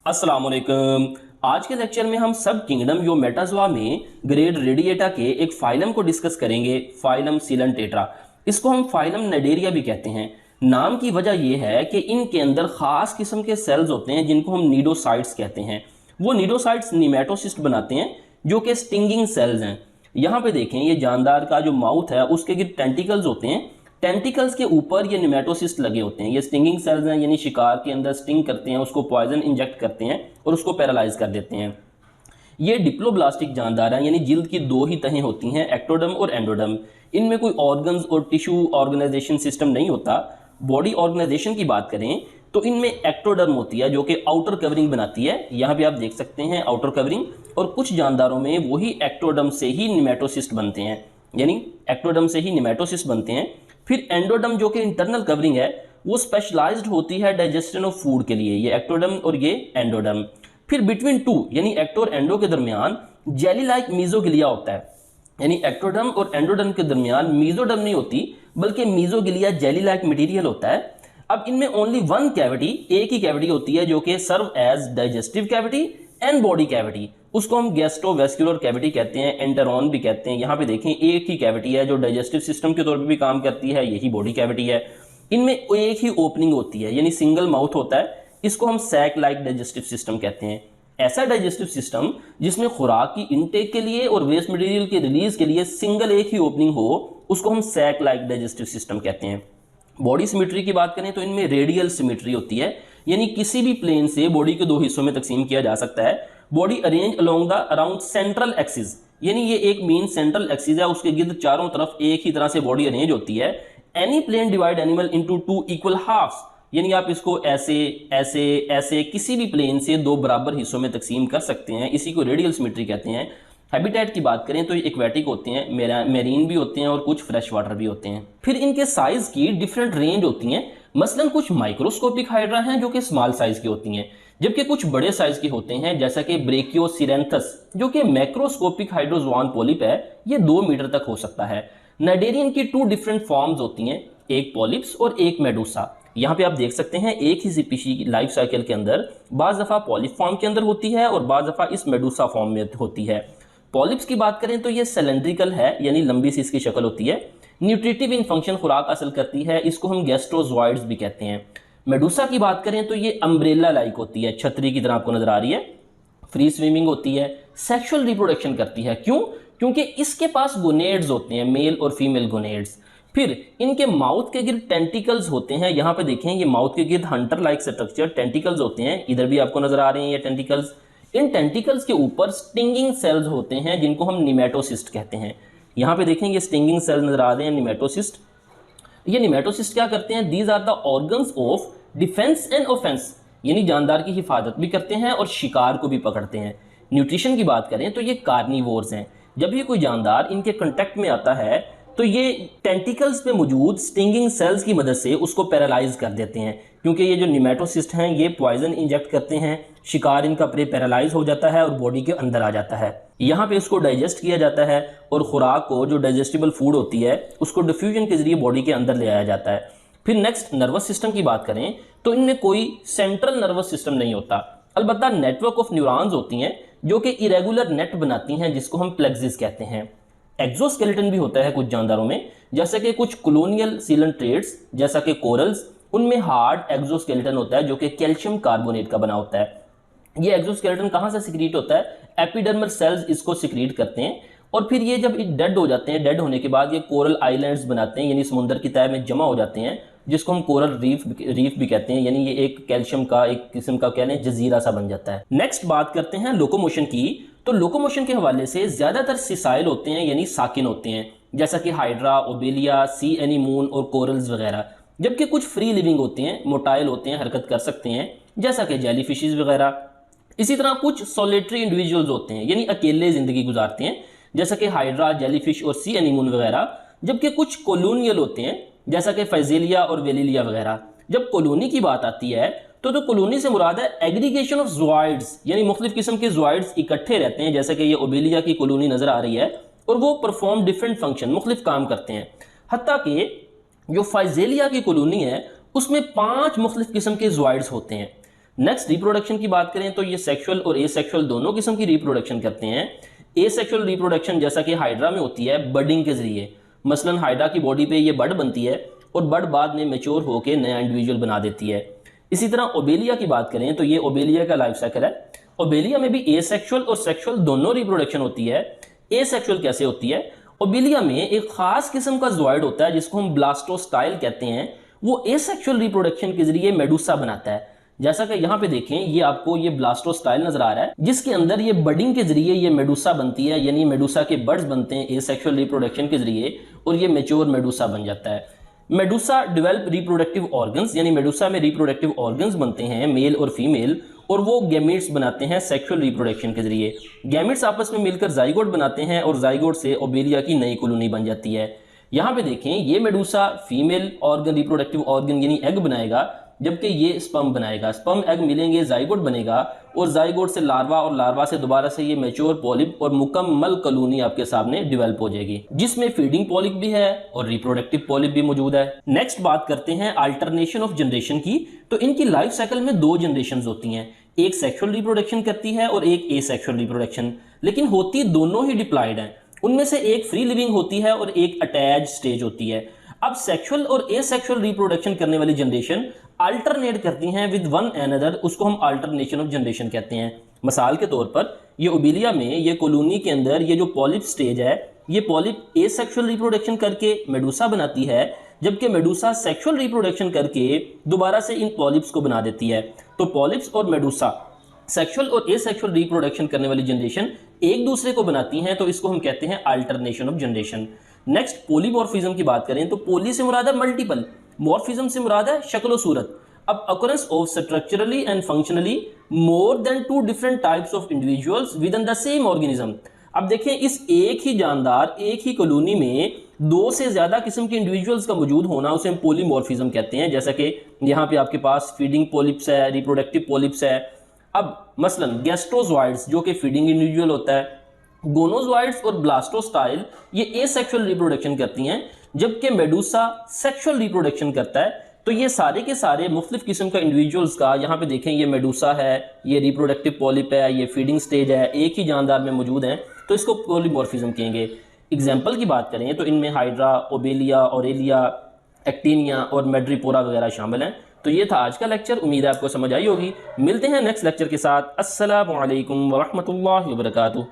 अस्सलाम वालेकुम। आज के लेक्चर में हम सब किंगडम यो मेटाजोआ में ग्रेड रेडिएटा के एक फाइलम को डिस्कस करेंगे, फाइलम सीलेंटेट्रा। इसको हम फाइलम नेडेरिया भी कहते हैं। नाम की वजह यह है कि इनके अंदर खास किस्म के सेल्स होते हैं जिनको हम नीडोसाइट्स कहते हैं। वो नीडोसाइट्स निमेटोसिस्ट बनाते हैं जो कि स्टिंगिंग सेल्स हैं। यहाँ पे देखें, ये जानदार का जो माउथ है उसके गिर टेंटिकल्स होते हैं। टेंटिकल्स के ऊपर ये निमेटोसिस्ट लगे होते हैं। ये स्टिंगिंग सेल्स हैं, यानी शिकार के अंदर स्टिंग करते हैं, उसको पॉइजन इंजेक्ट करते हैं और उसको पैरालाइज कर देते हैं। ये डिप्लोब्लास्टिक जानदार हैं, यानी जिल्द की दो ही तहें होती हैं, एक्टोडर्म और एंडोडर्म। इनमें कोई ऑर्गन्स और टिश्यू ऑर्गेनाइजेशन सिस्टम नहीं होता। बॉडी ऑर्गेनाइजेशन की बात करें तो इनमें एक्टोडर्म होती है जो कि आउटर कवरिंग बनाती है। यहाँ पे आप देख सकते हैं आउटर कवरिंग, और कुछ जानदारों में वही एक्टोडर्म से ही निमेटोसिस्ट बनते हैं, यानी एक्टोडर्म से ही निमेटोसिस्ट बनते हैं। फिर एंडोडर्म जो कि इंटरनल कवरिंग है वो स्पेशलाइज्ड होती है डाइजेशन ऑफ फूड के लिए, ये एक्टोडर्म और ये एंडोडर्म। फिर बिटवीन टू यानी एक्टो और एंडो के दरमियान जेली लाइक मीजोगिलिया होता है, यानी एक्टोडर्म और एंडोडर्म के दरमियान मीजोडर्म नहीं होती बल्कि मीजोगिलिया जेली लाइक मटेरियल होता है। अब इनमें ओनली वन कैविटी, एक ही कैविटी होती है जो कि serve as digestive cavity and body cavity. उसको हम गैस्ट्रोवेस्कुलर कैविटी कहते हैं, एंटेरॉन भी कहते हैं। यहाँ पे देखें, एक ही कैविटी है जो डाइजेस्टिव सिस्टम के तौर पे भी काम करती है, यही बॉडी कैविटी है। इनमें एक ही ओपनिंग होती है, यानी सिंगल माउथ होता है। इसको हम सैक लाइक डाइजेस्टिव सिस्टम कहते हैं। ऐसा डाइजेस्टिव सिस्टम जिसमें खुराक की इनटेक के लिए और वेस्ट मटेरियल के रिलीज के लिए सिंगल एक ही ओपनिंग हो, उसको हम सैक लाइक डाइजेस्टिव सिस्टम कहते हैं। बॉडी सिमेट्री की बात करें तो इनमें रेडियल सिमेट्री होती है, यानी किसी भी प्लेन से बॉडी के दो हिस्सों में तकसीम किया जा सकता है। Body arrange along the around central axis, यानी ये एक मेन सेंट्रल एक्सिस है, उसके गिर्द चारों तरफ एक ही तरह से बॉडी अरेंज होती है। Any plane divide animal into two equal halves, यानी आप इसको ऐसे ऐसे ऐसे किसी भी प्लेन से दो बराबर हिस्सों में तकसीम कर सकते हैं। इसी को रेडियल सिमेट्री कहते हैं। हैबिटेट की बात करें तो ये एक्वेटिक होते हैं, मेरीन भी होते हैं और कुछ फ्रेश वाटर भी होते हैं। फिर इनके साइज की डिफरेंट रेंज होती हैं। मसलन कुछ माइक्रोस्कोपिक हाइड्रा हैं जो कि स्मॉल साइज की होती हैं, जबकि कुछ बड़े साइज के होते हैं जैसा कि ब्रेकियोसिरेंथस जो कि मैक्रोस्कोपिक हाइड्रोजोआन पॉलिप है, ये 2 मीटर तक हो सकता है। नाइडेरियन की 2 डिफरेंट फॉर्म्स होती हैं, एक पॉलिप्स और एक मेडूसा। यहाँ पे आप देख सकते हैं एक ही स्पीशी की लाइफ साइकिल के अंदर बाज दफ़ा पॉलिप फॉर्म के अंदर होती है और बाज दफ़ा इस मेडूसा फॉर्म में होती है। पॉलिप्स की बात करें तो ये सिलेंड्रिकल है, यानी लंबी सी इसकी शक्ल होती है। न्यूट्रिटिव इन फंक्शन खुराक हासिल करती है, इसको हम गैस्ट्रोजोइड्स भी कहते हैं। मेडूसा की बात करें तो ये अम्ब्रेला लाइक होती है, छतरी की तरह आपको नजर आ रही है। फ्री स्विमिंग होती है, सेक्सुअल रिप्रोडक्शन करती है। क्यों? क्योंकि इसके पास गोनेड्स होते हैं, मेल और फीमेल गोनेड्स। फिर इनके माउथ के गिर्द टेंटिकल्स होते हैं। यहाँ पे देखें, ये माउथ के गिर्द हंटर लाइक स्ट्रक्चर टेंटिकल्स होते हैं, इधर भी आपको नजर आ रहे हैं ये टेंटिकल्स। इन टेंटिकल्स के ऊपर स्टिंगिंग सेल्स होते हैं जिनको हम निमेटोसिस्ट कहते हैं। यहाँ पे देखें, ये स्टिंगिंग सेल्स नजर आ रहे हैं, निमेटोसिस्ट। ये निमेटोसिस्ट क्या करते हैं? These are the organs of defence and offence, यानी जानदार की हिफाजत भी करते हैं और शिकार को भी पकड़ते हैं। न्यूट्रिशन की बात करें तो ये कार्निवोर्स हैं। जब भी कोई जानदार इनके कांटेक्ट में आता है तो ये टेंटिकल्स पे मौजूद स्टिंगिंग सेल्स की मदद से उसको पैरालाइज कर देते हैं, क्योंकि ये जो निमेटोसिस्ट हैं ये पॉइजन इंजेक्ट करते हैं। शिकार इनका प्रे पैरालाइज हो जाता है और बॉडी के अंदर आ जाता है। यहाँ पे उसको डाइजेस्ट किया जाता है और खुराक को, जो डाइजेस्टिबल फूड होती है, उसको डिफ्यूजन के जरिए बॉडी के अंदर ले आया जाता है। फिर नेक्स्ट नर्वस सिस्टम की बात करें तो इनमें कोई सेंट्रल नर्वस सिस्टम नहीं होता, अलबत्ता नेटवर्क ऑफ न्यूरॉन्स होती हैं जो कि इरेगुलर नेट बनाती हैं, जिसको हम प्लेक्सिस कहते हैं। एक्सोस्केलेटन भी होता है कुछ जानदारों में, जैसे कि कुछ कॉलोनियल सीलेंट्रेट्स जैसा कि कोरल्स, उनमें हार्ड एक्सोस्केलेटन होता है जो कि कैल्शियम कार्बोनेट का बना होता है। ये एक्सोस्केलेटन कहाँ से सिक्रीट होता है? एपिडर्मल सेल्स इसको सिक्रीट करते हैं और फिर ये जब डेड हो जाते हैं, डेड होने के बाद ये कोरल आइलैंड्स बनाते हैं, यानी समुद्र की तह में जमा हो जाते हैं, जिसको हम कोरल रीफ भी कहते हैं। यानी ये एक कैल्शियम का एक किस्म का कह लें जजीरा सा बन जाता है। नेक्स्ट बात करते हैं लोकोमोशन की। तो लोकोमोशन के हवाले से ज्यादातर सिसाइल होते हैं, यानी साकिन होते हैं, जैसा कि हाइड्रा, ओबेलिया, सी एनीमून और कोरल्स वगैरह। जबकि कुछ फ्री लिविंग होते हैं, मोटाइल होते हैं, हरकत कर सकते हैं, जैसा कि जेलीफिशेस वगैरह। इसी तरह कुछ सोलिटरी इंडिविजुअल्स होते हैं, यानी अकेले जिंदगी गुजारते हैं, जैसा कि हाइड्रा, जेलीफिश और सी एनीमून वगैरह। जबकि कुछ कॉलोनियल होते हैं, जैसा कि फाइजेलिया और वेलिलिया वगैरह। जब कॉलोनी की बात आती है तो कॉलोनी से मुराद है एग्रीगेशन ऑफ ज़ोइड्स, यानी मुख्तलिफ किस्म के ज़ोइड्स इकट्ठे रहते हैं, जैसे कि ये ओबेलिया की कॉलोनी नजर आ रही है, और वो परफॉर्म डिफरेंट फंक्शन, मुख्तलिफ काम करते हैं। हत्ता कि जो फाइजेलिया की कॉलोनी है उसमें 5 मुख्तलिफ किस्म के ज़ोइड्स होते हैं। नेक्स्ट रिप्रोडक्शन की बात करें तो ये सेक्सुअल और एसेक्सुअल दोनों किस्म की रिप्रोडक्शन करते हैं। एसेक्सुअल रिप्रोडक्शन जैसा कि हाइड्रा में होती है बडिंग के जरिए, मसलन हाइड्रा की बॉडी पे ये बड बनती है और बड बाद में मैच्योर होकर नया इंडिविजुअल बना देती है। इसी तरह ओबेलिया की बात करें तो ये ओबेलिया का लाइफ साइकिल है। ओबेलिया में भी एसेक्सुअल और सेक्सुअल दोनों रिप्रोडक्शन होती है। एसेक्सुअल कैसे होती है? ओबेलिया में एक खास किस्म का ज़ोइड होता है जिसको हम ब्लास्टोस्टाइल कहते हैं, वो एसेक्सुअल रिप्रोडक्शन के जरिए मेडुसा बनाता है। जैसा कि यहाँ पे देखें, ये आपको ये ब्लास्टोस्टाइल नजर आ रहा है जिसके अंदर ये बडिंग के जरिए ये मेडुसा बनती है, यानी मेडुसा के बड्स बनते हैं एसेक्सुअल रिप्रोडक्शन के जरिए और ये मैच्योर मेडुसा बन जाता है। मेडुसा डेवलप रिप्रोडक्टिव ऑर्गन्स, यानी मेडुसा में रिप्रोडक्टिव ऑर्गन्स बनते हैं मेल और फीमेल, और वो गैमेट्स बनाते हैं सेक्सुअल रिप्रोडक्शन के जरिए। गैमेट्स आपस में मिलकर जाइगोट बनाते हैं और जाइगोट से ओबेलिया की नई कॉलोनी बन जाती है। यहाँ पे देखें, ये Medusa female organ reproductive organ यानी एग बनाएगा, जबकि ये स्पर्म बनाएगा। स्पर्म एग मिलेंगे, जाइगोट बनेगा और जाइगोट से लार्वा और लार्वा से दोबारा से ये मैच्योर पॉलिप और मुकम्मल कॉलोनी आपके सामने डेवलप हो जाएगी, जिसमें फीडिंग पॉलिप भी है और रिप्रोडक्टिव पॉलिप भी मौजूद है। नेक्स्ट बात करते हैं अल्टरनेशन ऑफ जनरेशन की। तो इनकी लाइफ साइकिल में दो जनरेशन होती हैं, एक सेक्सुअल रिप्रोडक्शन करती है और एक एसेक्सुअल रिप्रोडक्शन, लेकिन होती दोनों ही डिप्लॉयड हैं। उनमें से एक फ्री लिविंग होती है और एक अटैच स्टेज होती है। अब सेक्सुअल और एसेक्सुअल रिप्रोडक्शन करने वाली जनरेशन अल्टरनेट करती हैं विद वन अनदर, उसको हम अल्टरनेशन ऑफ जनरेशन कहते हैं। मिसाल के तौर पर ये ओबेलिया में ये कॉलोनी के अंदर ये जो पॉलिप स्टेज है, ये पॉलिप एसेक्सुअल रिप्रोडक्शन करके मेडुसा बनाती है, जबकि मेडुसा सेक्सुअल रिप्रोडक्शन करके दोबारा से इन पॉलिप्स को बना देती है। तो पॉलिप्स और मेडुसा सेक्सुअल और एसेक्सुअल रिप्रोडक्शन करने वाली जनरेशन एक दूसरे को बनाती हैं, तो इसको हम कहते हैं alternation of generation. Next polymorphism की बात करें तो पोली से मुराद है मल्टीपल, मॉर्फिज्म से मुराद है शक्ल सूरत। अब occurrence of structurally and functionally more than two different types of individuals within the same organism. अब देखें, इस एक ही जानदार एक ही कॉलोनी में दो से ज्यादा किस्म के इंडिविजुअल्स का मौजूद होना, उसे हम पॉलीमॉर्फिज्म कहते हैं। जैसा कि यहाँ पे आपके पास फीडिंग पॉलिप्स है, रिप्रोडक्टिव पॉलिप्स है। अब मसलन गैस्ट्रोजॉइड्स जो कि फीडिंग इंडिविजुअल होता है, गोनोजॉइड्स और ब्लास्टोस्टाइल ये एसेक्सुअल रिप्रोडक्शन करती हैं, जबकि मेडुसा सेक्सुअल रिप्रोडक्शन करता है। तो ये सारे के सारे मुख्तलिफ किस्म का इंडिविजुअल्स का, यहाँ पे देखें ये मेडुसा है, ये रिप्रोडक्टिव पॉलिप है, ये फीडिंग स्टेज है, एक ही जानदार में मौजूद हैं, तो इसको पॉलीमॉर्फिज्म कहेंगे। एग्जाम्पल की बात करें तो इनमें हाइड्रा, ओबेलिया, ऑरेलिया, एक्टिनिया और मेड्रीपोरा वगैरह शामिल हैं। तो ये था आज का लेक्चर, उम्मीद है आपको समझ आई होगी। मिलते हैं नेक्स्ट लेक्चर के साथ। अस्सलामु अलैकुम वरहमतुल्लाहि वबरकातुहू।